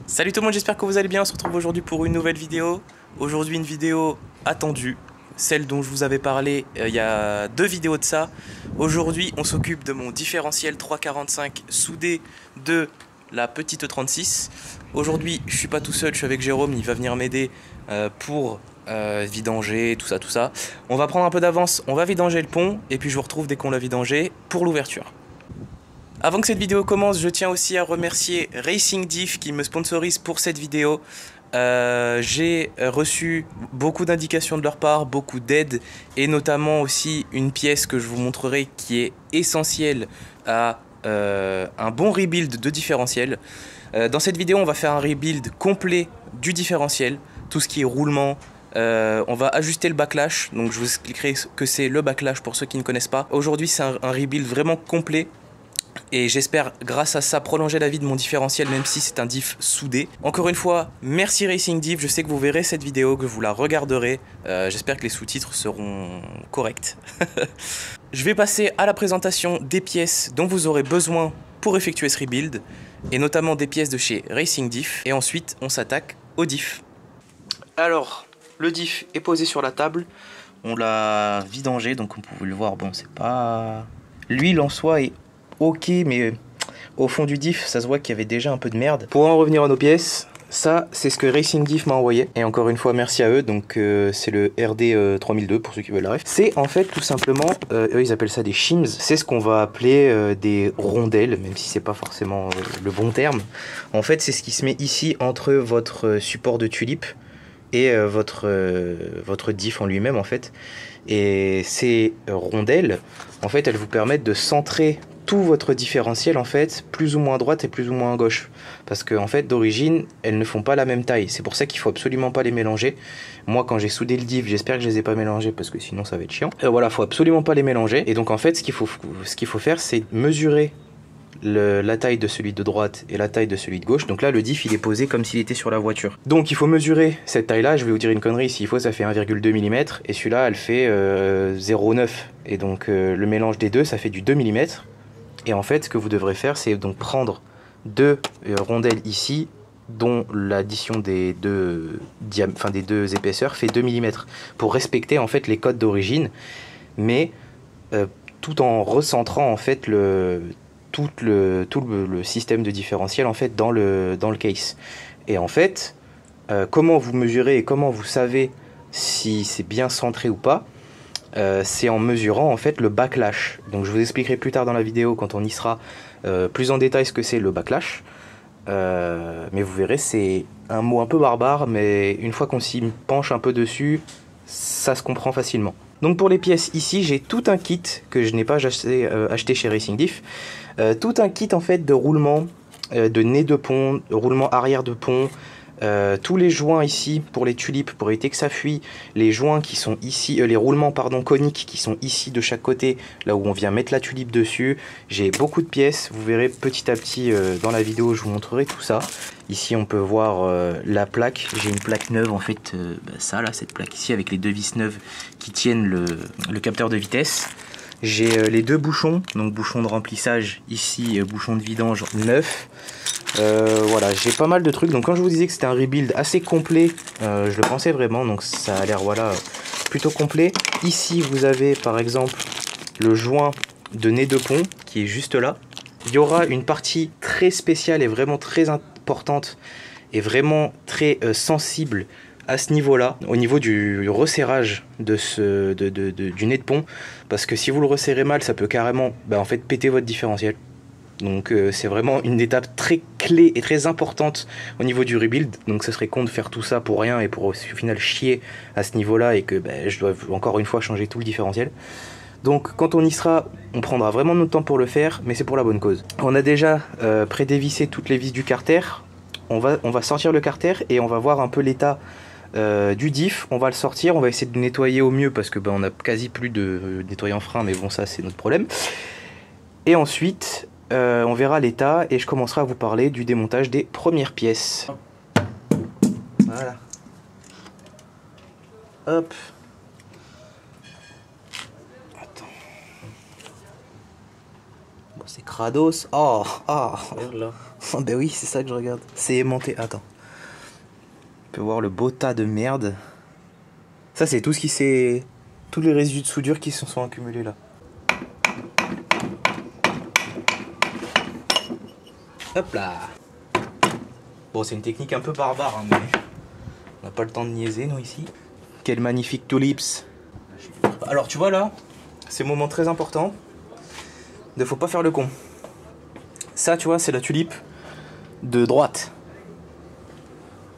Salut tout le monde, j'espère que vous allez bien. On se retrouve aujourd'hui pour une nouvelle vidéo. Aujourd'hui une vidéo attendue, celle dont je vous avais parlé il y a 2 vidéos de ça. Aujourd'hui on s'occupe de mon différentiel 345 soudé de la petite 36. Aujourd'hui je suis pas tout seul, je suis avec Jérôme, il va venir m'aider pour vidanger, tout ça. On va prendre un peu d'avance, on va vidanger le pont et puis je vous retrouve dès qu'on l'a vidangé pour l'ouverture. Avant que cette vidéo commence, je tiens aussi à remercier Racing Diff qui me sponsorise pour cette vidéo. J'ai reçu beaucoup d'indications de leur part, beaucoup d'aide et notamment aussi une pièce que je vous montrerai qui est essentielle à un bon rebuild de différentiel. Dans cette vidéo, on va faire un rebuild complet du différentiel, tout ce qui est roulement. On va ajuster le backlash, donc je vous expliquerai ce que c'est le backlash pour ceux qui ne connaissent pas. Aujourd'hui, c'est un rebuild vraiment complet. Et j'espère grâce à ça prolonger la vie de mon différentiel même si c'est un diff soudé. Encore une fois, merci Racing Diff, je sais que vous verrez cette vidéo, que vous la regarderez. J'espère que les sous-titres seront corrects. Je vais passer à la présentation des pièces dont vous aurez besoin pour effectuer ce rebuild. Et notamment des pièces de chez Racing Diff. Et ensuite on s'attaque au diff. Alors, le diff est posé sur la table. On l'a vidangé, donc on pouvait le voir, bon c'est pas... L'huile en soi est... ok, mais au fond du diff, ça se voit qu'il y avait déjà un peu de merde. Pour en revenir à nos pièces, ça, c'est ce que Racing Diff m'a envoyé. Et encore une fois, merci à eux. Donc, c'est le RD 3002 pour ceux qui veulent la ref. C'est en fait tout simplement, eux ils appellent ça des shims. C'est ce qu'on va appeler des rondelles, même si c'est pas forcément le bon terme. En fait, c'est ce qui se met ici entre votre support de tulipe et votre diff en lui-même en fait. Et ces rondelles, en fait, elles vous permettent de centrer tout votre différentiel en fait plus ou moins à droite et plus ou moins à gauche, parce que en fait d'origine elles ne font pas la même taille. C'est pour ça qu'il faut absolument pas les mélanger. Moi quand j'ai soudé le diff, j'espère que je les ai pas mélangés parce que sinon ça va être chiant. Voilà, faut absolument pas les mélanger. Et donc en fait ce qu'il faut faire, c'est mesurer la taille de celui de droite et la taille de celui de gauche. Donc là le diff il est posé comme s'il était sur la voiture. Donc il faut mesurer cette taille là. Je vais vous dire une connerie, s'il faut ça fait 1,2 mm et celui-là elle fait 0,9. Et donc le mélange des deux ça fait du 2 mm. Et en fait ce que vous devrez faire c'est donc prendre deux rondelles ici dont l'addition des deux épaisseurs fait 2 mm pour respecter en fait les codes d'origine, mais tout en recentrant en fait tout le système de différentiel en fait dans le case. Et en fait comment vous mesurez et comment vous savez si c'est bien centré ou pas, c'est en mesurant en fait le backlash. Donc je vous expliquerai plus tard dans la vidéo quand on y sera plus en détail ce que c'est le backlash. Mais vous verrez, c'est un mot un peu barbare, mais une fois qu'on s'y penche un peu dessus, ça se comprend facilement. Donc pour les pièces ici, j'ai tout un kit que je n'ai pas acheté chez Racing Diff. Tout un kit en fait de roulement, de nez de pont, de roulement arrière de pont. Tous les joints ici pour les tulipes pour éviter que ça fuit, les joints qui sont ici, les roulements pardon coniques qui sont ici de chaque côté, là où on vient mettre la tulipe dessus. J'ai beaucoup de pièces, vous verrez petit à petit dans la vidéo, je vous montrerai tout ça. Ici on peut voir la plaque, j'ai une plaque neuve en fait, ça là, cette plaque ici avec les deux vis neuves qui tiennent le capteur de vitesse. J'ai les deux bouchons, donc bouchon de remplissage ici, bouchon de vidange neuf. Voilà, j'ai pas mal de trucs. Donc quand je vous disais que c'était un rebuild assez complet, je le pensais vraiment. Donc ça a l'air voilà plutôt complet. Ici vous avez par exemple le joint de nez de pont qui est juste là. Il y aura une partie très spéciale et vraiment très importante et vraiment très sensible à ce niveau-là, au niveau du resserrage du nez de pont, parce que si vous le resserrez mal, ça peut carrément en fait péter votre différentiel. Donc c'est vraiment une étape très clé et très importante au niveau du rebuild. Donc ce serait con de faire tout ça pour rien et pour au final chier à ce niveau-là et que je dois encore une fois changer tout le différentiel. Donc quand on y sera, on prendra vraiment notre temps pour le faire, mais c'est pour la bonne cause. On a déjà prédévissé toutes les vis du carter. On va sortir le carter et on va voir un peu l'état du diff. On va le sortir, on va essayer de nettoyer au mieux parce que on a quasi plus de nettoyant frein, mais bon ça c'est notre problème. Et ensuite on verra l'état et je commencerai à vous parler du démontage des premières pièces. Voilà. Hop. Attends. Bon, c'est crados. Oh, oh. Ben oui, c'est ça que je regarde. C'est aimanté. Attends. On peut voir le beau tas de merde. Ça, c'est tout ce qui s'est... Tous les résidus de soudure qui se sont accumulés là. Hop là. Bon, c'est une technique un peu barbare, hein, mais on n'a pas le temps de niaiser, nous, ici. Quel magnifique tulips. Alors, tu vois, là, c'est un moment très important. Il ne faut pas faire le con. Ça, tu vois, c'est la tulipe de droite.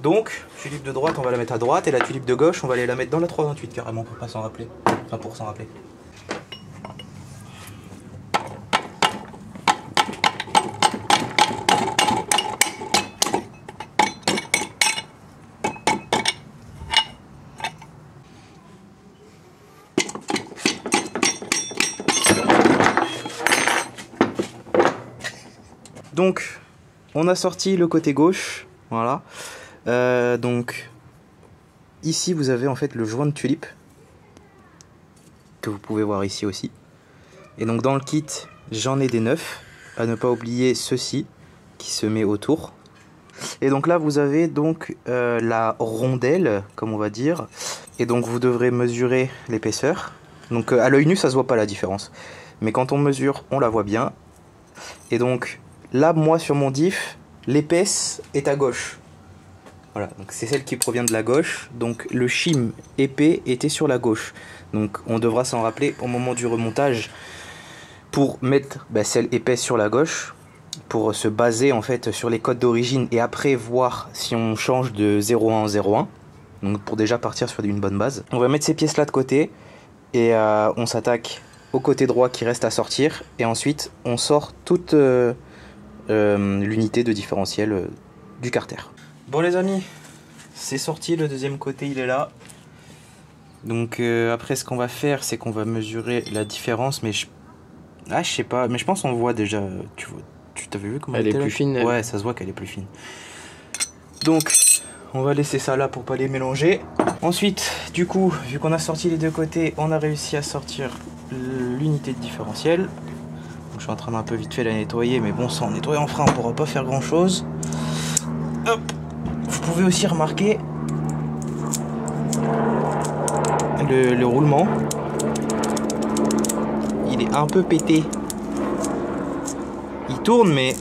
Donc, tulipe de droite, on va la mettre à droite, et la tulipe de gauche, on va aller la mettre dans la 328 carrément, pour pas s'en rappeler. Enfin, pour s'en rappeler. Donc, on a sorti le côté gauche, voilà. Donc, ici vous avez en fait le joint de tulipe, que vous pouvez voir ici aussi. Et donc dans le kit, j'en ai des neufs, à ne pas oublier ceci, qui se met autour. Et donc là vous avez donc la rondelle, comme on va dire. Et donc vous devrez mesurer l'épaisseur. Donc à l'œil nu ça se voit pas la différence. Mais quand on mesure, on la voit bien. Et donc là, moi sur mon diff, l'épaisse est à gauche. Voilà, donc c'est celle qui provient de la gauche. Donc le shim épais était sur la gauche. Donc on devra s'en rappeler au moment du remontage pour mettre celle épaisse sur la gauche, pour se baser en fait sur les codes d'origine et après voir si on change de 0,1 en 0,1. Donc pour déjà partir sur une bonne base. On va mettre ces pièces là de côté et on s'attaque au côté droit qui reste à sortir. Et ensuite on sort toute l'unité de différentiel du carter. Bon les amis, c'est sorti, le deuxième côté il est là. Donc après ce qu'on va faire c'est qu'on va mesurer la différence, mais je sais pas, mais je pense qu'on voit déjà, tu t'avais vu comment elle est plus fine. Ouais, ça se voit qu'elle est plus fine. Donc on va laisser ça là pour pas les mélanger. Ensuite, du coup, vu qu'on a sorti les deux côtés, on a réussi à sortir l'unité de différentiel. Donc, je suis en train d'un peu vite fait la nettoyer, mais bon, sans nettoyer en frein, on pourra pas faire grand chose. Hop. Vous pouvez aussi remarquer le roulement. Il est un peu pété. Il tourne, mais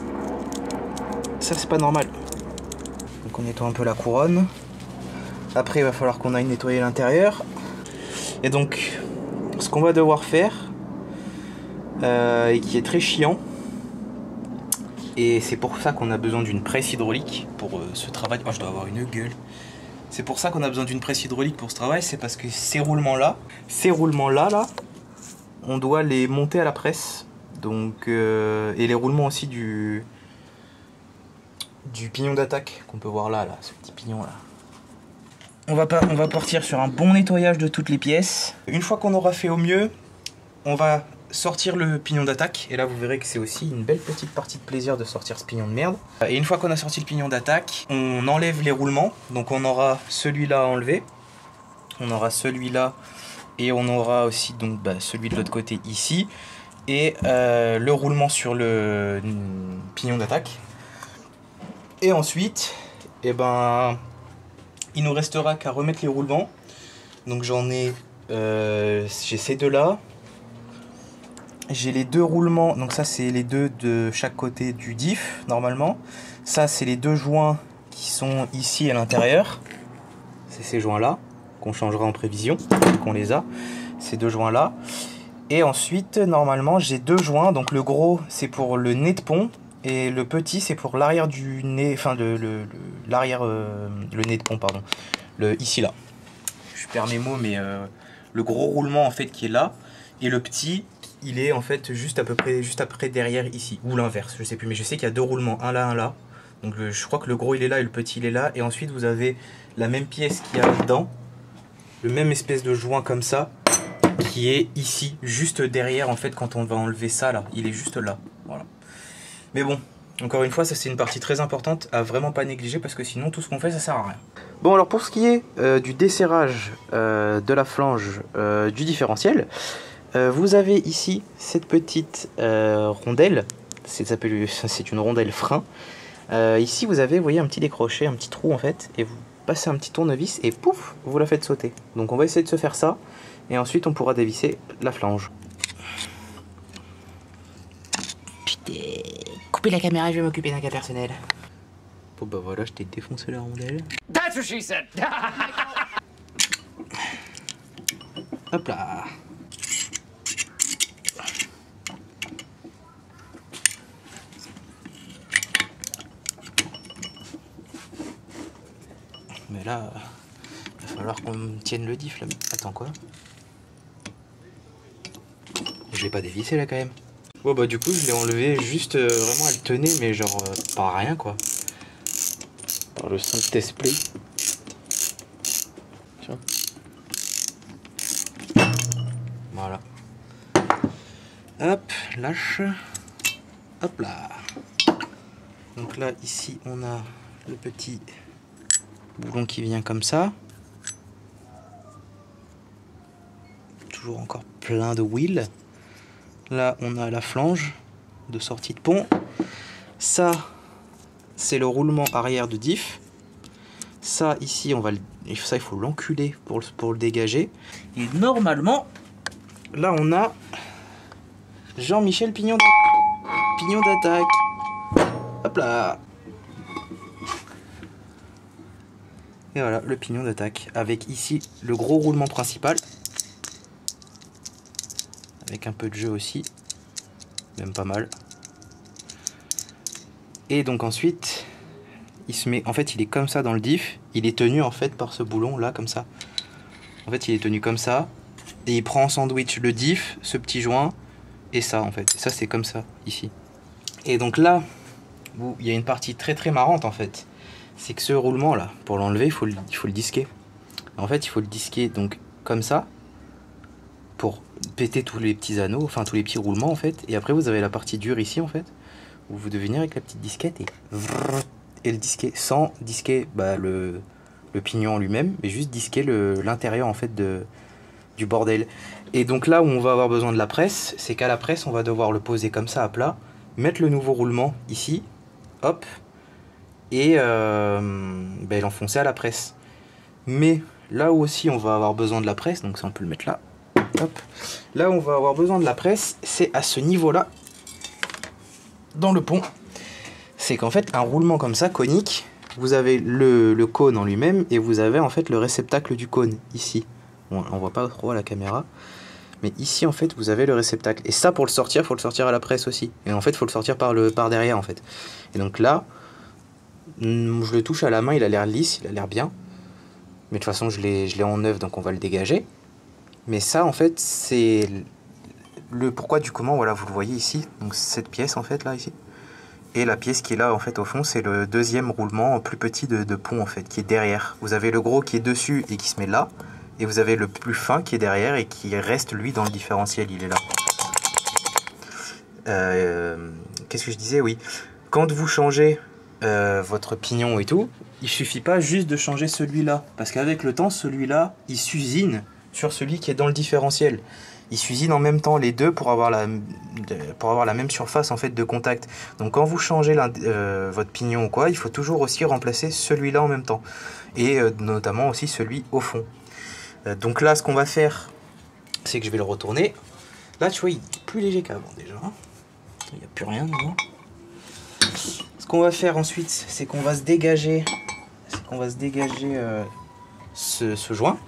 ça c'est pas normal. Donc on nettoie un peu la couronne. Après il va falloir qu'on aille nettoyer l'intérieur. Et donc ce qu'on va devoir faire, et qui est très chiant, et c'est pour ça qu'on a besoin d'une presse hydraulique pour ce travail. Oh, je dois avoir une gueule. C'est pour ça qu'on a besoin d'une presse hydraulique pour ce travail, c'est parce que ces roulements là, on doit les monter à la presse. Donc et les roulements aussi du pignon d'attaque qu'on peut voir là, ce petit pignon là. On va partir sur un bon nettoyage de toutes les pièces. Une fois qu'on aura fait au mieux, on va sortir le pignon d'attaque. Et là vous verrez que c'est aussi une belle petite partie de plaisir de sortir ce pignon de merde. Et une fois qu'on a sorti le pignon d'attaque, on enlève les roulements. Donc on aura celui-là à enlever. On aura celui-là. Et on aura aussi donc celui de l'autre côté ici. Et le roulement sur le pignon d'attaque. Et ensuite, il nous restera qu'à remettre les roulements. Donc j'en ai, j'ai ces deux là. J'ai les deux roulements, donc ça c'est les deux de chaque côté du diff normalement. Ça c'est les deux joints qui sont ici à l'intérieur. C'est ces joints là qu'on changera en prévision, qu'on les a. Ces deux joints là. Et ensuite normalement j'ai deux joints, donc le gros c'est pour le nez de pont. Et le petit c'est pour l'arrière du nez, enfin l'arrière, le nez de pont pardon, ici là. Je perds mes mots, mais le gros roulement en fait qui est là, et le petit il est en fait juste après derrière ici, ou l'inverse, je sais plus, mais je sais qu'il y a deux roulements, un là. Donc je crois que le gros il est là et le petit il est là, et ensuite vous avez la même pièce qu'il y a dedans, le même espèce de joint comme ça, qui est ici, juste derrière en fait quand on va enlever ça là, il est juste là, voilà. Mais bon, encore une fois, ça c'est une partie très importante à vraiment pas négliger, parce que sinon tout ce qu'on fait ça sert à rien. Bon, alors pour ce qui est du desserrage de la flange du différentiel, vous avez ici cette petite rondelle, c'est une rondelle frein. Ici vous avez, vous voyez, un petit décroché, un petit trou en fait, et vous passez un petit tournevis et pouf, vous la faites sauter. Donc on va essayer de se faire ça, et ensuite on pourra dévisser la flange. Putain, coupez la caméra, je vais m'occuper d'un cas personnel. Bon bah voilà, je t'ai défoncé la rondelle. That's what she said. Hop là. Mais là, il va falloir qu'on tienne le diff là. Attends quoi? Je l'ai pas dévissé là quand même. Bon bah du coup je l'ai enlevé juste vraiment elle tenait mais genre par rien quoi. Par le simple test play. Tiens. Voilà. Hop, lâche. Hop là. Donc là ici on a le petit boulon qui vient comme ça. Toujours encore plein de wheels. Là on a la flange de sortie de pont. Ça c'est le roulement arrière de diff. Ça ici on va ça il faut l'enculer pour le dégager. Et normalement là on a Jean-Michel pignon d'attaque. Hop là. Et voilà le pignon d'attaque avec ici le gros roulement principal. Avec un peu de jeu aussi, même pas mal. Et donc ensuite, il se met, en fait il est comme ça dans le diff, il est tenu en fait par ce boulon là comme ça. En fait il est tenu comme ça, et il prend en sandwich le diff, ce petit joint, et ça en fait. Et ça c'est comme ça, ici. Et donc là, où il y a une partie très très marrante en fait, c'est que ce roulement là, pour l'enlever, il faut le disquer. En fait il faut le disquer donc comme ça, pour péter tous les petits anneaux, enfin tous les petits roulements en fait. Et après vous avez la partie dure ici en fait, où vous devez venir avec la petite disquette et le disquer, sans disquer bah, le pignon lui-même, mais juste disquer l'intérieur en fait du bordel. Et donc là où on va avoir besoin de la presse, c'est qu'à la presse on va devoir le poser comme ça à plat, mettre le nouveau roulement ici, hop, et l'enfoncer à la presse. Mais là où aussi on va avoir besoin de la presse, donc ça on peut le mettre là. Hop. Là où on va avoir besoin de la presse, c'est à ce niveau-là, dans le pont. C'est qu'en fait, un roulement comme ça, conique, vous avez le cône en lui-même, et vous avez en fait le réceptacle du cône, ici. Bon, on voit pas trop à la caméra, mais ici, en fait, vous avez le réceptacle. Et ça, pour le sortir, il faut le sortir à la presse aussi. Et en fait, il faut le sortir par derrière, en fait. Et donc là, je le touche à la main, il a l'air lisse, il a l'air bien. Mais de toute façon, je l'ai en neuf, donc on va le dégager. Mais ça, en fait, c'est le pourquoi du comment, voilà, vous le voyez ici. Donc cette pièce, en fait, là, ici. Et la pièce qui est là, en fait, au fond, c'est le deuxième roulement plus petit de pont, en fait, qui est derrière. Vous avez le gros qui est dessus et qui se met là. Et vous avez le plus fin qui est derrière et qui reste, lui, dans le différentiel. Il est là. Qu'est-ce que je disais? Oui. Quand vous changez votre pignon et tout, il suffit pas juste de changer celui-là. Parce qu'avec le temps, celui-là, il s'usine sur celui qui est dans le différentiel. Ils s'usinent en même temps les deux pour avoir la même surface en fait de contact. Donc quand vous changez votre pignon ou quoi, il faut toujours aussi remplacer celui-là en même temps. Et notamment aussi celui au fond. Donc là, ce qu'on va faire, c'est que je vais le retourner. Là, tu vois, il est plus léger qu'avant déjà. Il n'y a plus rien dedans. Ce qu'on va faire ensuite, c'est qu'on va se dégager, ce joint.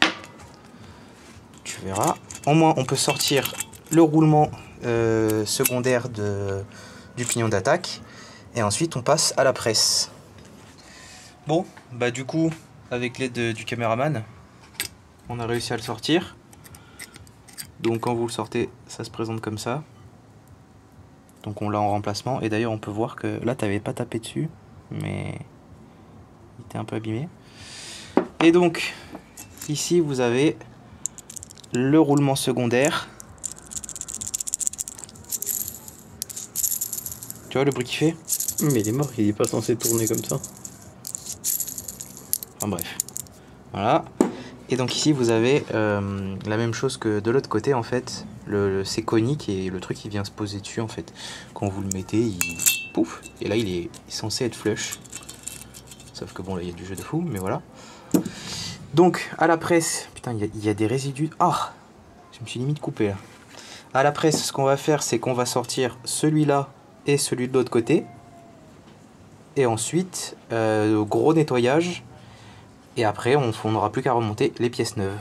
Tu verras. Au moins, on peut sortir le roulement secondaire du pignon d'attaque. Et ensuite, on passe à la presse. Bon, bah du coup, avec l'aide du caméraman, on a réussi à le sortir. Donc quand vous le sortez, ça se présente comme ça. Donc on l'a en remplacement. Et d'ailleurs, on peut voir que là, tu n'avais pas tapé dessus. Mais il était un peu abîmé. Et donc, ici, vous avez le roulement secondaire. Tu vois le bruit qu'il fait? Mais il est mort, il est pas censé tourner comme ça. Enfin bref. Voilà. Et donc ici vous avez la même chose que de l'autre côté en fait. C'est conique et le truc il vient se poser dessus en fait. Quand vous le mettez, pouf, et là il est censé être flush. Sauf que bon, là il y a du jeu de fou, mais voilà. Donc à la presse, putain, il y a des résidus. Ah, je me suis limite coupé là. À la presse, ce qu'on va faire, c'est qu'on va sortir celui-là et celui de l'autre côté. Et ensuite, gros nettoyage. Et après, on n'aura plus qu'à remonter les pièces neuves.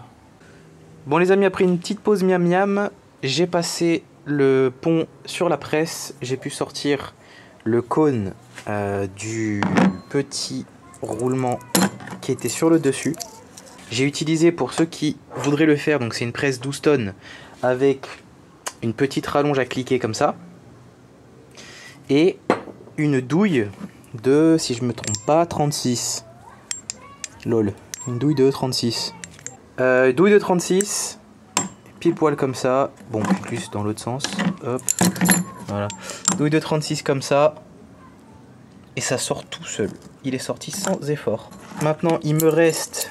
Bon les amis, après une petite pause miam miam, j'ai passé le pont sur la presse. J'ai pu sortir le cône du petit roulement qui était sur le dessus. J'ai utilisé, pour ceux qui voudraient le faire, donc c'est une presse 12 tonnes avec une petite rallonge à cliquer comme ça. Et une douille de, si je me trompe pas, 36. Lol, une douille de 36. Douille de 36, pile poil comme ça. Bon, plus dans l'autre sens. Hop, voilà. Douille de 36 comme ça. Et ça sort tout seul. Il est sorti sans effort. Maintenant, il me reste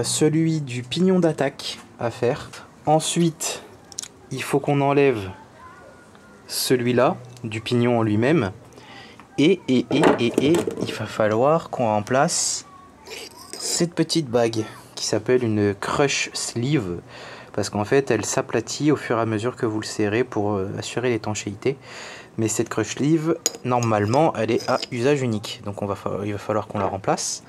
celui du pignon d'attaque à faire. Ensuite, il faut qu'on enlève celui-là, du pignon en lui-même. Et il va falloir qu'on remplace cette petite bague qui s'appelle une crush sleeve. Parce qu'en fait, elle s'aplatit au fur et à mesure que vous le serrez pour assurer l'étanchéité. Mais cette crush sleeve, normalement, elle est à usage unique. Donc il va falloir qu'on la remplace.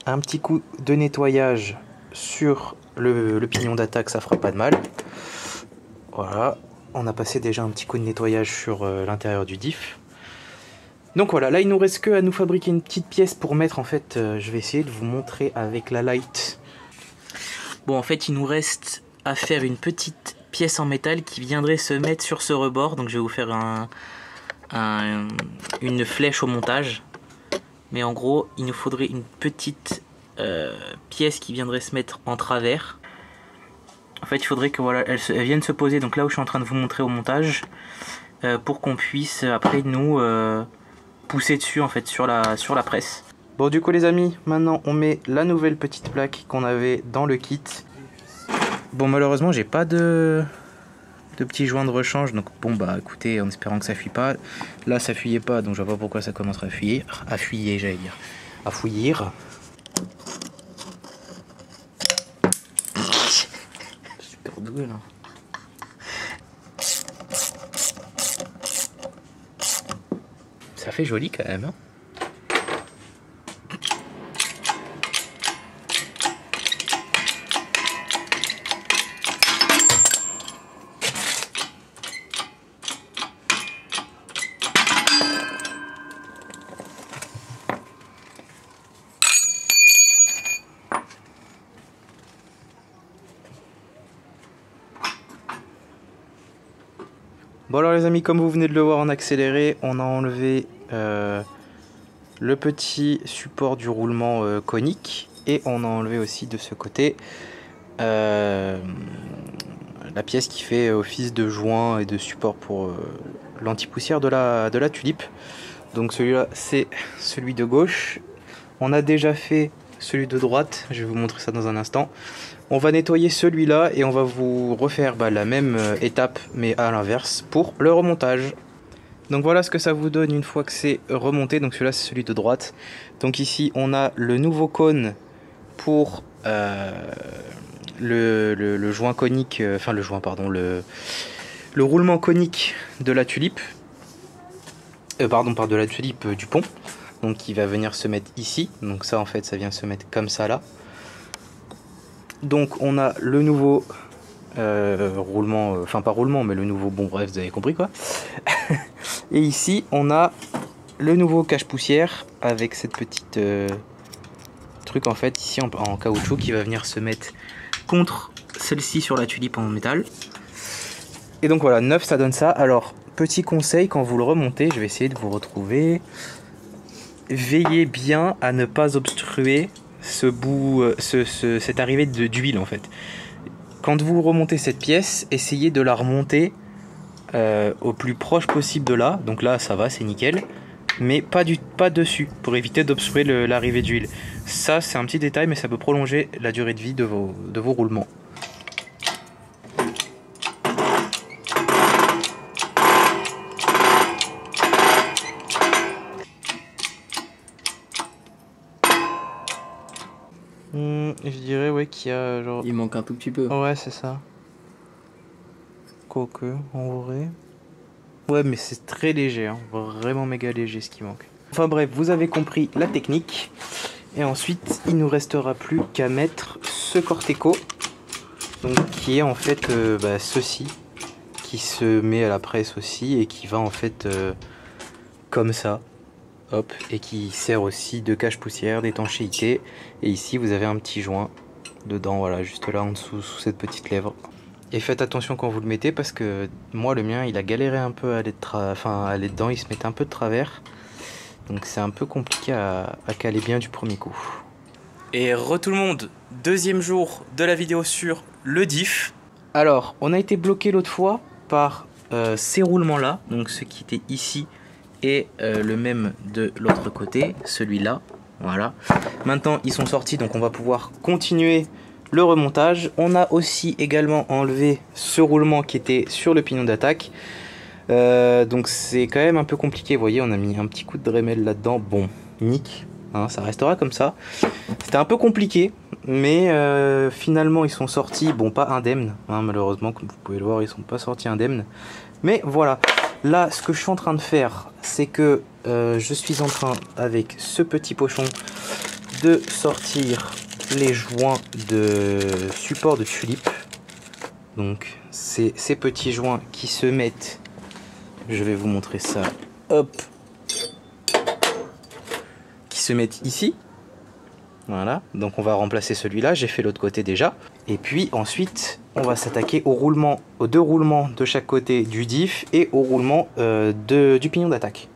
Un petit coup de nettoyage sur le pignon d'attaque, ça fera pas de mal. Voilà, on a passé déjà un petit coup de nettoyage sur l'intérieur du diff. Donc voilà, là il nous reste que à nous fabriquer une petite pièce pour mettre, en fait, je vais essayer de vous montrer avec la light. Bon, en fait il nous reste à faire une petite pièce en métal qui viendrait se mettre sur ce rebord. Donc je vais vous faire une flèche au montage. Mais en gros, il nous faudrait une petite pièce qui viendrait se mettre en travers. En fait, il faudrait que voilà, elle vienne se poser donc là où je suis en train de vous montrer au montage, pour qu'on puisse après nous pousser dessus en fait sur la presse. Bon, du coup les amis, maintenant on met la nouvelle petite plaque qu'on avait dans le kit. Bon, malheureusement j'ai pas de petits joints de rechange, donc bon bah écoutez, en espérant que ça fuit pas. Là ça fuyait pas, donc je vois pas pourquoi ça commencerait à fuyer. À fuyer, j'allais dire. À fouillir. Super doué là. Ça fait joli quand même, hein. Bon alors les amis, comme vous venez de le voir en accéléré, on a enlevé le petit support du roulement conique, et on a enlevé aussi de ce côté la pièce qui fait office de joint et de support pour l'anti-poussière de la tulipe. Donc celui-là c'est celui de gauche. On a déjà fait celui de droite, je vais vous montrer ça dans un instant. On va nettoyer celui-là et on va vous refaire la même étape mais à l'inverse pour le remontage. Donc voilà ce que ça vous donne une fois que c'est remonté. Donc celui-là c'est celui de droite. Donc ici on a le nouveau cône pour le joint conique, enfin le joint pardon, le roulement conique de la tulipe. Pardon, de la tulipe du pont. Donc il va venir se mettre ici. Donc ça en fait ça vient se mettre comme ça là. Donc on a le nouveau roulement, enfin pas roulement mais le nouveau, bon bref vous avez compris quoi. Et ici on a le nouveau cache-poussière avec cette petite truc en fait ici en caoutchouc qui va venir se mettre contre celle-ci sur la tulipe en métal. Et donc voilà, neuf ça donne ça. Alors petit conseil, quand vous le remontez, je vais essayer de vous retrouver, veillez bien à ne pas obstruer ce bout, cette arrivée d'huile en fait. Quand vous remontez cette pièce, essayez de la remonter au plus proche possible de là. Donc là ça va, c'est nickel. Mais pas dessus, pour éviter d'obstruer l'arrivée d'huile. Ça c'est un petit détail, mais ça peut prolonger la durée de vie de vos roulements. Je dirais ouais qu'il y a genre... Il manque un tout petit peu. Ouais, c'est ça. Quoique, en vrai... Ouais, mais c'est très léger, hein. Vraiment méga léger ce qui manque. Enfin bref, vous avez compris la technique. Et ensuite, il nous restera plus qu'à mettre ce Corteco. Donc qui est en fait ceci. Qui se met à la presse aussi et qui va en fait comme ça. Hop, et qui sert aussi de cache-poussière, d'étanchéité. Et ici, vous avez un petit joint dedans, voilà, juste là en dessous, sous cette petite lèvre. Et faites attention quand vous le mettez parce que moi, le mien, il a galéré un peu à aller dedans, il se mettait un peu de travers. Donc c'est un peu compliqué à caler bien du premier coup. Et tout le monde, deuxième jour de la vidéo sur le diff. Alors, on a été bloqué l'autre fois par ces roulements-là, donc ce qui était ici et le même de l'autre côté, celui-là. Voilà. Maintenant, ils sont sortis, donc on va pouvoir continuer le remontage. On a aussi également enlevé ce roulement qui était sur le pignon d'attaque. Donc c'est quand même un peu compliqué. Vous voyez, on a mis un petit coup de Dremel là-dedans. Bon, nique, hein, ça restera comme ça. C'était un peu compliqué, mais finalement ils sont sortis. Bon, pas indemnes, hein, malheureusement, comme vous pouvez le voir, ils sont pas sortis indemnes. Mais voilà. Là, ce que je suis en train de faire, c'est que je suis en train, avec ce petit pochon, de sortir les joints de support de tulipe. Donc, c'est ces petits joints qui se mettent, je vais vous montrer ça, hop, qui se mettent ici. Voilà, donc on va remplacer celui-là, j'ai fait l'autre côté déjà. Et puis ensuite, on va s'attaquer aux deux roulements de chaque côté du diff et au roulement du pignon d'attaque.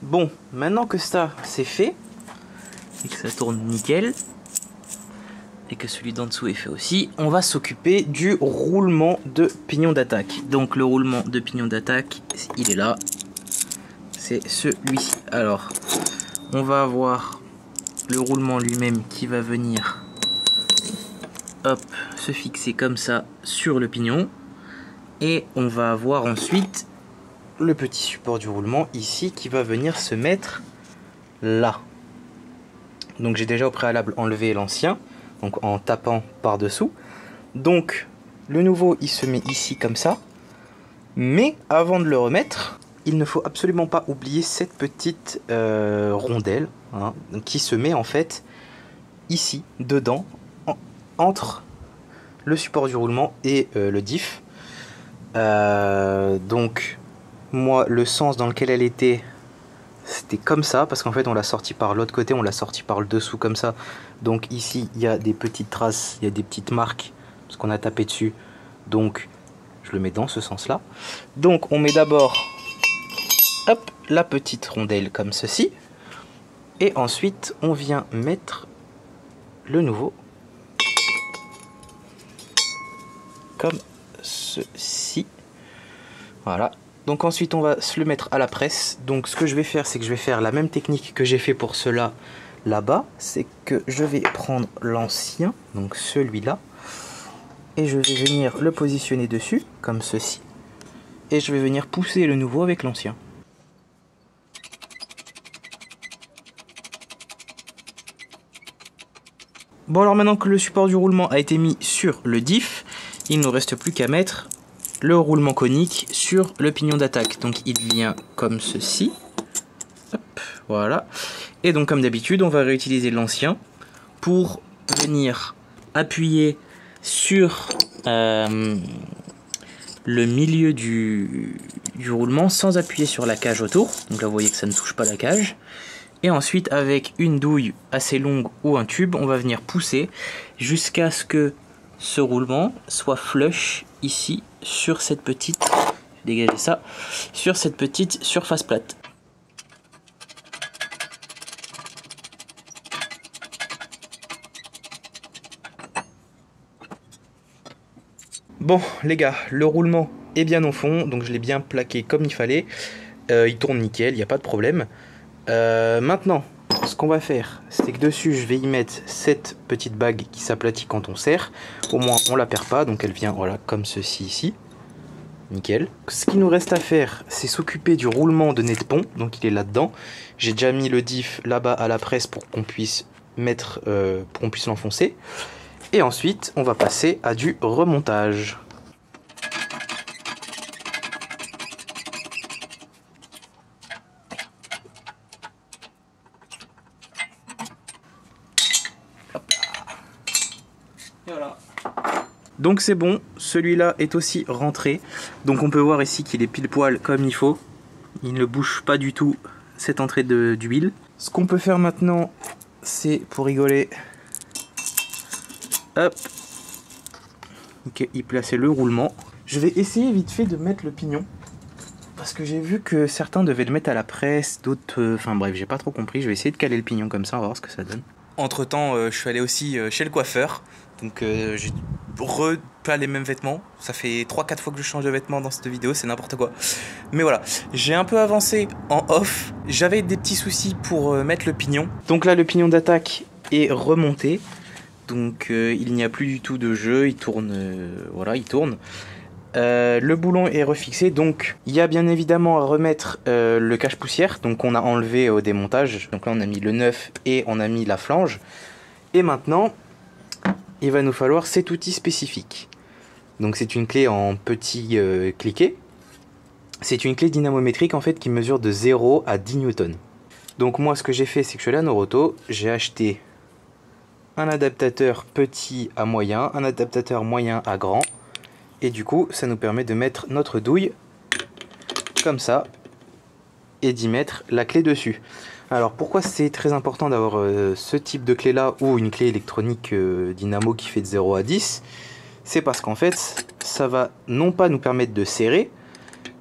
Bon, maintenant que ça c'est fait, et que ça tourne nickel, et que celui d'en dessous est fait aussi, on va s'occuper du roulement de pignon d'attaque. Donc le roulement de pignon d'attaque, il est là, c'est celui-ci. Alors, on va avoir le roulement lui-même qui va venir, hop, se fixer comme ça sur le pignon, et on va avoir ensuite le petit support du roulement ici qui va venir se mettre là. Donc j'ai déjà au préalable enlevé l'ancien, donc en tapant par dessous. Donc le nouveau il se met ici comme ça, mais avant de le remettre, il ne faut absolument pas oublier cette petite rondelle, hein, qui se met en fait ici, dedans, entre le support du roulement et le diff. Donc moi, le sens dans lequel elle était, c'était comme ça, parce qu'en fait on l'a sorti par l'autre côté, on l'a sorti par le dessous comme ça. Donc ici il y a des petites traces, il y a des petites marques, parce qu'on a tapé dessus. Donc je le mets dans ce sens là. Donc on met d'abord, hop, la petite rondelle comme ceci, et ensuite on vient mettre le nouveau comme ceci. Voilà. Donc ensuite on va se le mettre à la presse. Donc ce que je vais faire, c'est que je vais faire la même technique que j'ai fait pour cela là-bas. C'est que je vais prendre l'ancien, donc celui-là, et je vais venir le positionner dessus, comme ceci. Et je vais venir pousser le nouveau avec l'ancien. Bon, alors maintenant que le support du roulement a été mis sur le diff, il ne nous reste plus qu'à mettre le roulement conique sur le pignon d'attaque. Donc il vient comme ceci. Hop, voilà. Et donc comme d'habitude, on va réutiliser l'ancien pour venir appuyer sur le milieu du roulement sans appuyer sur la cage autour. Donc là vous voyez que ça ne touche pas la cage. Et ensuite avec une douille assez longue ou un tube, on va venir pousser jusqu'à ce que ce roulement soit flush ici sur cette petite, dégager ça, sur cette petite surface plate. Bon les gars, le roulement est bien au fond, donc je l'ai bien plaqué comme il fallait. Il tourne nickel, il n'y a pas de problème. Maintenant, ce qu'on va faire, c'est que dessus je vais y mettre cette petite bague qui s'aplatit quand on serre. Au moins on la perd pas, donc elle vient voilà comme ceci ici. Nickel. Ce qu'il nous reste à faire, c'est s'occuper du roulement de nez de pont, donc il est là-dedans. J'ai déjà mis le diff là-bas à la presse pour qu'on puisse mettre, pour qu'on puisse l'enfoncer. Et ensuite, on va passer à du remontage. Voilà. Donc c'est bon, celui-là est aussi rentré. Donc on peut voir ici qu'il est pile poil comme il faut. Il ne bouge pas du tout cette entrée d'huile. Ce qu'on peut faire maintenant, c'est pour rigoler. Hop. Ok, y placer le roulement. Je vais essayer vite fait de mettre le pignon. Parce que j'ai vu que certains devaient le mettre à la presse, d'autres... Enfin bref, j'ai pas trop compris. Je vais essayer de caler le pignon comme ça, on va voir ce que ça donne. Entre temps, je suis allé aussi chez le coiffeur. Donc j'ai pas les mêmes vêtements. Ça fait 3-4 fois que je change de vêtements dans cette vidéo, c'est n'importe quoi. Mais voilà, j'ai un peu avancé en off. J'avais des petits soucis pour mettre le pignon. Donc là, le pignon d'attaque est remonté. Donc il n'y a plus du tout de jeu, il tourne, voilà, il tourne. Le boulon est refixé, donc il y a bien évidemment à remettre le cache-poussière, donc on a enlevé au démontage, donc là on a mis le neuf et on a mis la flange. Et maintenant, il va nous falloir cet outil spécifique. Donc c'est une clé en petit cliquet. C'est une clé dynamométrique en fait qui mesure de 0 à 10 newtons. Donc moi ce que j'ai fait, c'est que je suis allé à Noroto, j'ai acheté un adaptateur petit à moyen, un adaptateur moyen à grand. Et du coup, ça nous permet de mettre notre douille comme ça et d'y mettre la clé dessus. Alors pourquoi c'est très important d'avoir ce type de clé là ou une clé électronique dynamo qui fait de 0 à 10? C'est parce qu'en fait, ça va non pas nous permettre de serrer,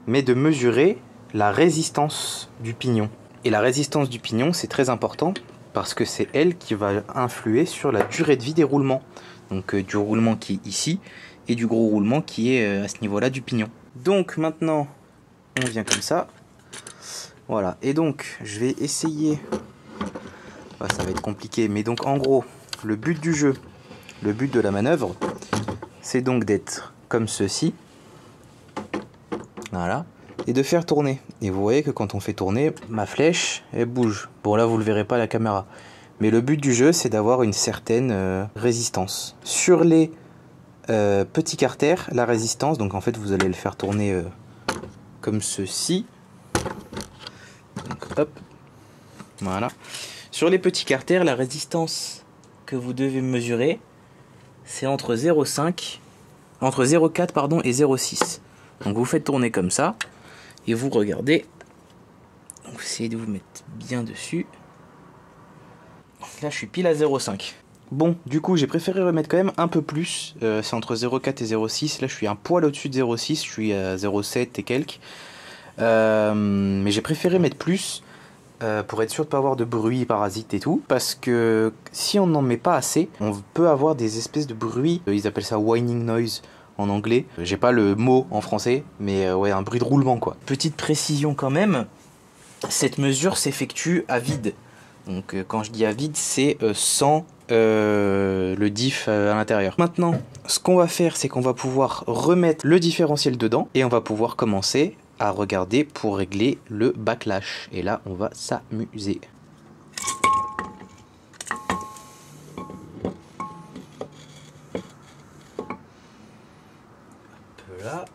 mais de mesurer la résistance du pignon. Et la résistance du pignon, c'est très important parce que c'est elle qui va influer sur la durée de vie des roulements. Donc du roulement qui est ici et du gros roulement qui est à ce niveau-là du pignon. Donc maintenant, on vient comme ça. Voilà, et donc je vais essayer, ça va être compliqué, mais donc en gros, le but du jeu, le but de la manœuvre, c'est donc d'être comme ceci. Voilà, et de faire tourner. Et vous voyez que quand on fait tourner, ma flèche, elle bouge. Bon là, vous le verrez pas à la caméra. Mais le but du jeu, c'est d'avoir une certaine résistance. Sur les petits carters, la résistance, donc en fait, vous allez le faire tourner comme ceci. Donc, hop, voilà. Sur les petits carters, la résistance que vous devez mesurer, c'est entre 0,4 pardon et 0,6. Donc vous faites tourner comme ça et vous regardez. Donc essayez de vous mettre bien dessus. Là je suis pile à 0,5. Bon, du coup j'ai préféré remettre quand même un peu plus. C'est entre 0,4 et 0,6. Là je suis un poil au-dessus de 0,6. Je suis à 0,7 et quelques. Mais j'ai préféré mettre plus pour être sûr de ne pas avoir de bruit parasite et tout. Parce que si on n'en met pas assez, on peut avoir des espèces de bruits. Ils appellent ça whining noise en anglais. J'ai pas le mot en français, mais ouais, un bruit de roulement quoi. Petite précision quand même, cette mesure s'effectue à vide. Donc quand je dis à vide, c'est sans le diff à l'intérieur. Maintenant, ce qu'on va faire, c'est qu'on va pouvoir remettre le différentiel dedans et on va pouvoir commencer à regarder pour régler le backlash. Et là, on va s'amuser. Là.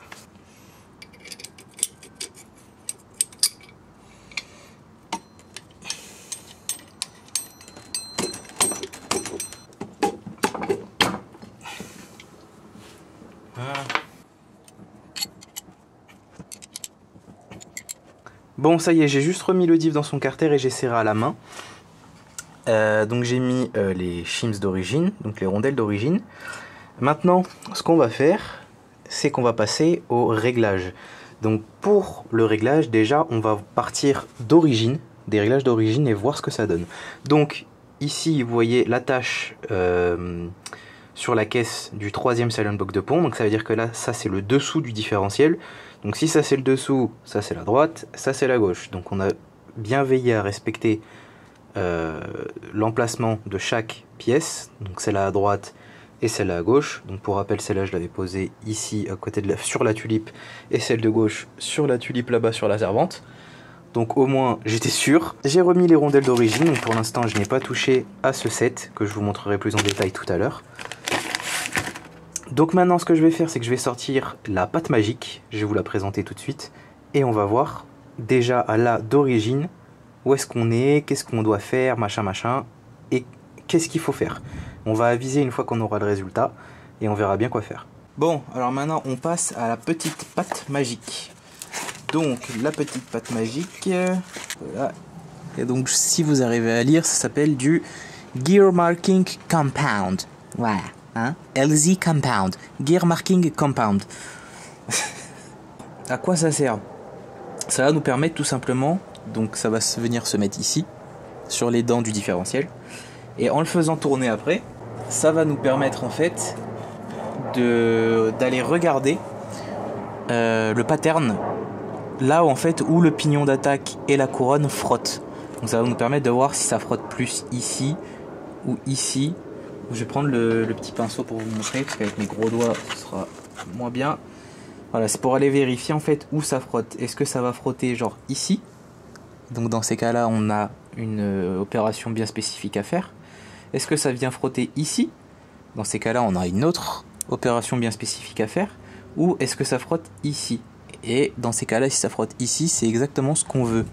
Bon, ça y est, j'ai juste remis le diff dans son carter et j'ai serré à la main. Donc j'ai mis les shims d'origine, donc les rondelles d'origine. Maintenant, ce qu'on va faire, c'est qu'on va passer au réglage. Donc pour le réglage, déjà, on va partir d'origine, des réglages d'origine et voir ce que ça donne. Donc ici, vous voyez l'attache sur la caisse du troisième silent block de pont. Donc ça veut dire que là, ça c'est le dessous du différentiel. Donc si ça c'est le dessous, ça c'est la droite, ça c'est la gauche. Donc on a bien veillé à respecter l'emplacement de chaque pièce. Donc celle-là à droite et celle-là à gauche. Donc pour rappel, celle-là je l'avais posée ici à côté de sur la tulipe, et celle de gauche sur la tulipe là-bas sur la servante. Donc au moins j'étais sûr. J'ai remis les rondelles d'origine. Donc pour l'instant je n'ai pas touché à ce set que je vous montrerai plus en détail tout à l'heure. Donc maintenant ce que je vais faire, c'est que je vais sortir la pâte magique. Je vais vous la présenter tout de suite. Et on va voir déjà à la d'origine où est-ce qu'on est, qu'est-ce qu'on doit faire, machin machin, et qu'est-ce qu'il faut faire. On va aviser une fois qu'on aura le résultat et on verra bien quoi faire. Bon, alors maintenant on passe à la petite pâte magique. Donc la petite pâte magique, voilà. Et donc si vous arrivez à lire, ça s'appelle du Gear Marking Compound. Ouais, hein? LZ Compound, Gear Marking Compound. À quoi ça sert? Ça va nous permettre tout simplement, donc ça va venir se mettre ici, sur les dents du différentiel. Et en le faisant tourner après, ça va nous permettre en fait d'aller regarder le pattern là où, en fait, où le pignon d'attaque et la couronne frottent. Donc ça va nous permettre de voir si ça frotte plus ici ou ici. Je vais prendre le petit pinceau pour vous montrer, parce qu'avec mes gros doigts ce sera moins bien. Voilà, c'est pour aller vérifier en fait où ça frotte. Est-ce que ça va frotter genre ici? Donc dans ces cas-là, on a une opération bien spécifique à faire. Est-ce que ça vient frotter ici? Dans ces cas-là, on a une autre opération bien spécifique à faire. Ou est-ce que ça frotte ici? Et dans ces cas-là, si ça frotte ici, c'est exactement ce qu'on veut.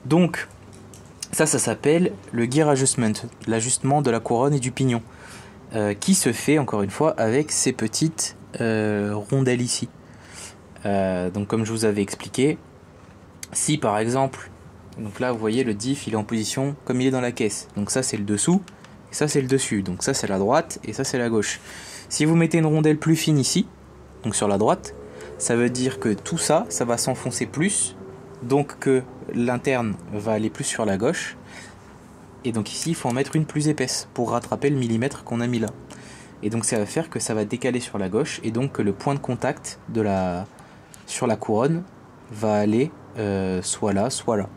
Donc, ça s'appelle le gear adjustment, l'ajustement de la couronne et du pignon, qui se fait, encore une fois, avec ces petites rondelles ici. Donc comme je vous avais expliqué, si par exemple, donc là vous voyez le diff il est en position comme il est dans la caisse, donc ça c'est le dessous, et ça c'est le dessus, donc ça c'est la droite et ça c'est la gauche. Si vous mettez une rondelle plus fine ici, donc sur la droite, ça veut dire que tout ça, ça va s'enfoncer plus, donc que l'interne va aller plus sur la gauche, et donc ici il faut en mettre une plus épaisse pour rattraper le millimètre qu'on a mis là. Et donc ça va faire que ça va décaler sur la gauche, et donc que le point de contact sur la couronne va aller soit là, soit là.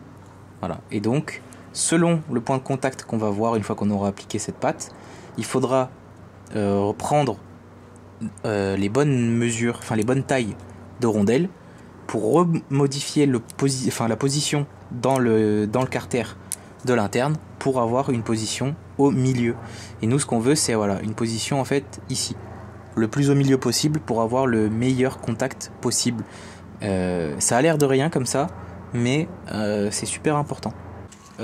Voilà. Et donc, selon le point de contact qu'on va voir une fois qu'on aura appliqué cette pâte, il faudra reprendre les bonnes mesures, enfin les bonnes tailles de rondelles pour remodifier la position dans le carter de l'interne pour avoir une position au milieu. Et nous, ce qu'on veut, c'est voilà, une position en fait ici, le plus au milieu possible pour avoir le meilleur contact possible. Ça a l'air de rien comme ça, mais c'est super important.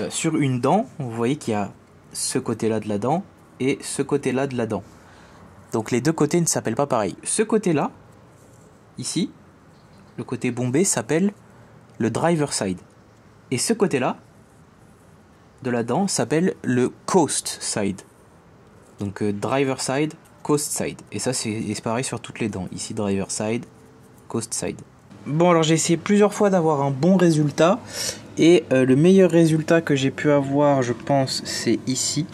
Sur une dent, vous voyez qu'il y a ce côté-là de la dent et ce côté-là de la dent. Donc les deux côtés ne s'appellent pas pareil. Ce côté-là, ici, le côté bombé s'appelle le driver side. Et ce côté-là de la dent s'appelle le coast side. Donc driver side, coast side. Et ça c'est pareil sur toutes les dents. Ici driver side, coast side. Bon, alors j'ai essayé plusieurs fois d'avoir un bon résultat. Et le meilleur résultat que j'ai pu avoir, je pense, c'est ici.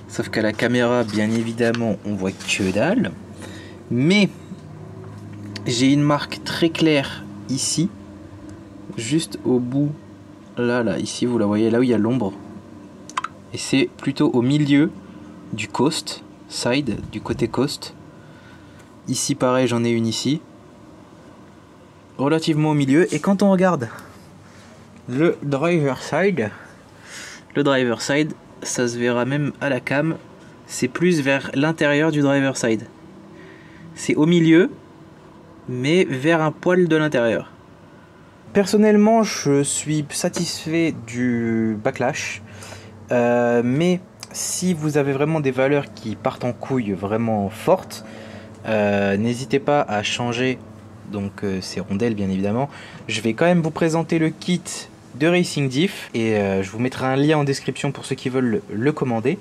Sauf qu'à la caméra, bien évidemment, on voit que dalle. Mais j'ai une marque très claire ici. Juste au bout. Là, ici, vous la voyez, là où il y a l'ombre. Et c'est plutôt au milieu du coast side, du côté coast. Ici, pareil, j'en ai une ici. Relativement au milieu. Et quand on regarde le driver side, ça se verra même à la cam, c'est plus vers l'intérieur du driver side. C'est au milieu, mais vers un poil de l'intérieur. Personnellement, je suis satisfait du backlash, mais si vous avez vraiment des valeurs qui partent en couille vraiment fortes, n'hésitez pas à changer donc ces rondelles bien évidemment. Je vais quand même vous présenter le kit de Racing Diff et je vous mettrai un lien en description pour ceux qui veulent le commander.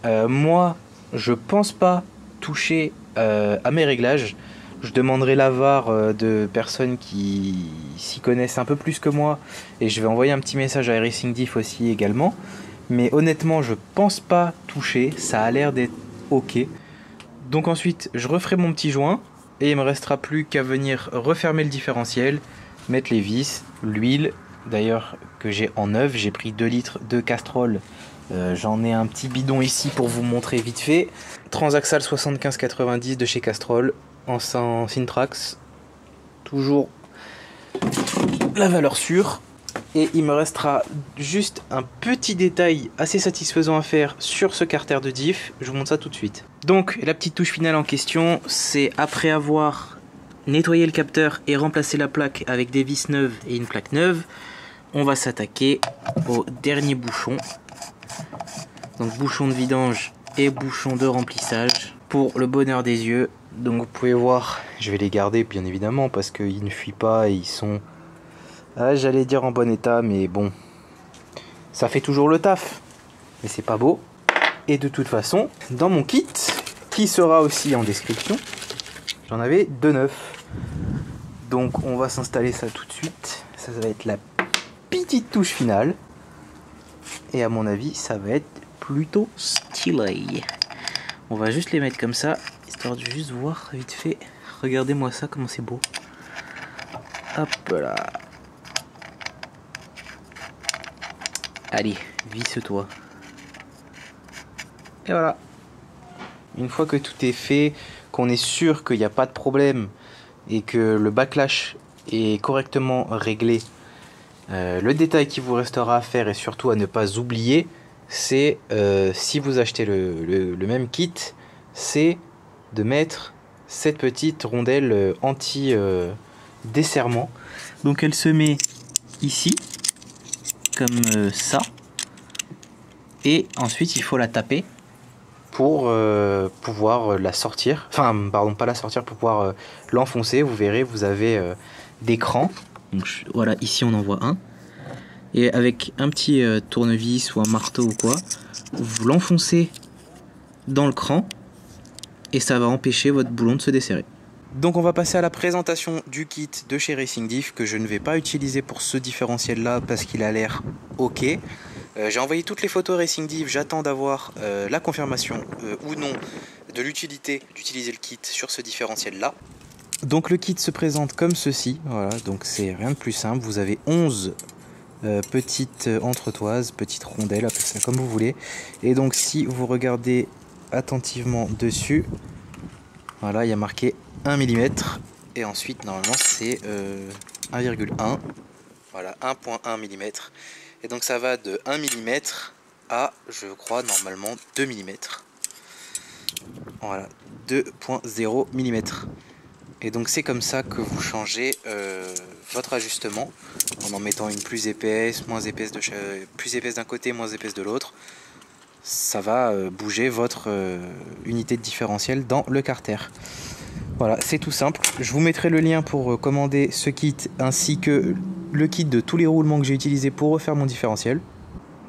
Moi je pense pas toucher à mes réglages. Je demanderai l'avar de personnes qui s'y connaissent un peu plus que moi et je vais envoyer un petit message à Racing Diff aussi également. Mais honnêtement je pense pas toucher, ça a l'air d'être ok. Donc ensuite je referai mon petit joint et il me restera plus qu'à venir refermer le différentiel, mettre les vis, l'huile d'ailleurs que j'ai en neuf. J'ai pris 2 litres de Castrol, j'en ai un petit bidon ici pour vous montrer vite fait. Transaxle 7590 de chez Castrol en Syntrax, toujours la valeur sûre. Et il me restera juste un petit détail assez satisfaisant à faire sur ce carter de diff. Je vous montre ça tout de suite. Donc la petite touche finale en question, c'est après avoir nettoyé le capteur et remplacé la plaque avec des vis neuves et une plaque neuve, on va s'attaquer au dernier bouchon. Donc bouchon de vidange et bouchon de remplissage pour le bonheur des yeux. Donc vous pouvez voir, je vais les garder bien évidemment parce qu'ils ne fuient pas et ils sont... j'allais dire en bon état, mais bon, ça fait toujours le taf, mais c'est pas beau. Et de toute façon, dans mon kit, qui sera aussi en description, j'en avais 2 neufs. Donc on va s'installer ça tout de suite. Ça va être la petite touche finale. Et à mon avis, ça va être plutôt stylé. On va juste les mettre comme ça, histoire de juste voir vite fait. Regardez-moi ça, comment c'est beau. Hop là. Allez, visse-toi. Et voilà. Une fois que tout est fait, qu'on est sûr qu'il n'y a pas de problème et que le backlash est correctement réglé, le détail qui vous restera à faire et surtout à ne pas oublier, c'est si vous achetez le même kit, c'est de mettre cette petite rondelle anti-desserrement. Donc elle se met ici, comme ça, et ensuite il faut la taper pour pouvoir la sortir, enfin pardon, pas la sortir, pour pouvoir l'enfoncer. Vous verrez, vous avez des crans. Donc voilà, ici on en voit un, et avec un petit tournevis ou un marteau ou quoi, vous l'enfoncez dans le cran et ça va empêcher votre boulon de se desserrer. Donc on va passer à la présentation du kit de chez Racing Diff, que je ne vais pas utiliser pour ce différentiel là parce qu'il a l'air ok. J'ai envoyé toutes les photos Racing Diff, j'attends d'avoir la confirmation ou non de l'utilité d'utiliser le kit sur ce différentiel là. Donc le kit se présente comme ceci, voilà, donc c'est rien de plus simple. Vous avez 11 petites entretoises, petites rondelles, appelez ça comme vous voulez. Et donc si vous regardez attentivement dessus, voilà, il y a marqué 1 mm, et ensuite normalement c'est 1,1, voilà, 1,1 mm, et donc ça va de 1 mm à, je crois normalement, 2 mm, voilà, 2,0 mm, et donc c'est comme ça que vous changez votre ajustement, en mettant une plus épaisse, moins épaisse, plus épaisse d'un côté, moins épaisse de l'autre. Ça va bouger votre unité de différentiel dans le carter. Voilà, c'est tout simple. Je vous mettrai le lien pour commander ce kit ainsi que le kit de tous les roulements que j'ai utilisés pour refaire mon différentiel.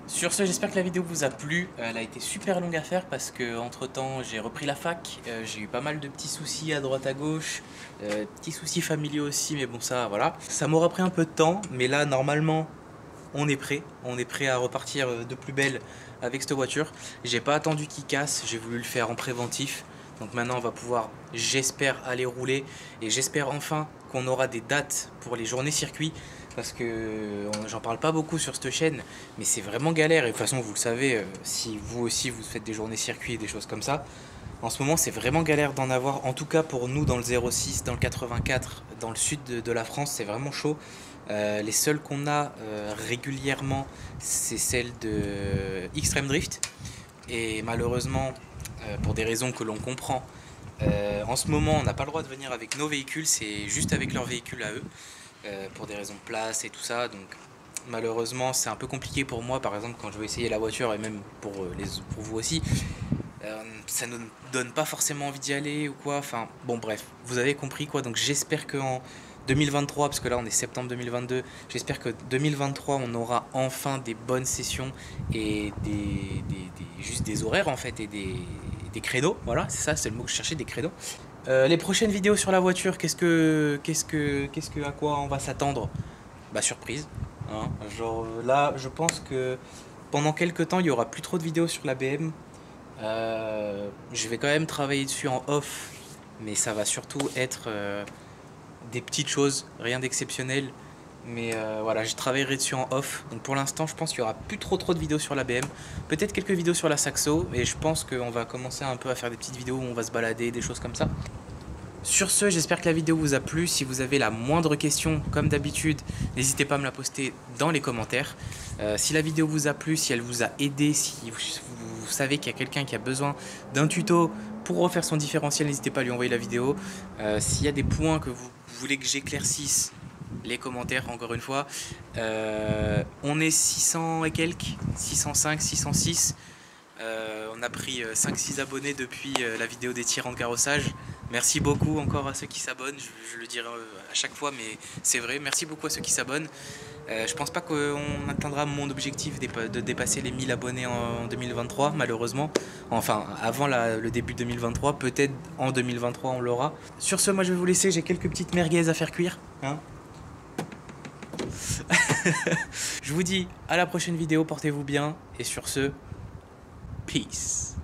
Sur ce, j'espère que la vidéo vous a plu. Elle a été super longue à faire parce que entre temps j'ai repris la fac, j'ai eu pas mal de petits soucis à droite à gauche, petits soucis familiaux aussi, mais bon ça voilà. Ça m'aura pris un peu de temps, mais là normalement on est prêt à repartir de plus belle avec cette voiture. J'ai pas attendu qu'il casse, j'ai voulu le faire en préventif. Donc maintenant on va pouvoir, j'espère, aller rouler, et j'espère enfin qu'on aura des dates pour les journées circuit, parce que j'en parle pas beaucoup sur cette chaîne, mais c'est vraiment galère. Et de toute façon vous le savez, si vous aussi vous faites des journées circuit et des choses comme ça, en ce moment c'est vraiment galère d'en avoir. En tout cas pour nous dans le 06, dans le 84, dans le sud de la France, c'est vraiment chaud. Les seules qu'on a régulièrement, c'est celles de Extreme Drift, et malheureusement pour des raisons que l'on comprend, en ce moment on n'a pas le droit de venir avec nos véhicules, c'est juste avec leurs véhicules à eux, pour des raisons de place et tout ça. Donc malheureusement c'est un peu compliqué pour moi, par exemple quand je veux essayer la voiture, et même pour vous aussi, ça ne donne pas forcément envie d'y aller ou quoi. Enfin bon, bref, vous avez compris quoi. Donc j'espère qu'en 2023, parce que là on est septembre 2022, j'espère que 2023 on aura enfin des bonnes sessions et juste des horaires en fait, et des créneaux. Voilà, c'est ça, c'est le mot que je cherchais, des créneaux. Les prochaines vidéos sur la voiture, à quoi on va s'attendre? Bah surprise, hein. Genre là je pense que pendant quelques temps il y aura plus trop de vidéos sur la BM. Je vais quand même travailler dessus en off, mais ça va surtout être des petites choses, rien d'exceptionnel. Mais voilà, je travaillerai dessus en off. Donc pour l'instant, je pense qu'il y aura plus trop de vidéos sur la BM. Peut-être quelques vidéos sur la Saxo. Et je pense qu'on va commencer un peu à faire des petites vidéos où on va se balader, des choses comme ça. Sur ce, j'espère que la vidéo vous a plu. Si vous avez la moindre question, comme d'habitude, n'hésitez pas à me la poster dans les commentaires. Si la vidéo vous a plu, si elle vous a aidé, si vous savez qu'il y a quelqu'un qui a besoin d'un tuto pour refaire son différentiel, n'hésitez pas à lui envoyer la vidéo. S'il y a des points que vous voulez que j'éclaircisse, les commentaires encore une fois. On est 600 et quelques, 605, 606. On a pris 5-6 abonnés depuis la vidéo des tirants de carrossage. Merci beaucoup encore à ceux qui s'abonnent. Je le dirai à chaque fois, mais c'est vrai. Merci beaucoup à ceux qui s'abonnent. Je pense pas qu'on atteindra mon objectif de dépasser les 1000 abonnés en 2023, malheureusement. Enfin, avant le début 2023, peut-être en 2023 on l'aura. Sur ce, moi je vais vous laisser. J'ai quelques petites merguez à faire cuire. Hein. Je vous dis à la prochaine vidéo, portez-vous bien et sur ce, peace.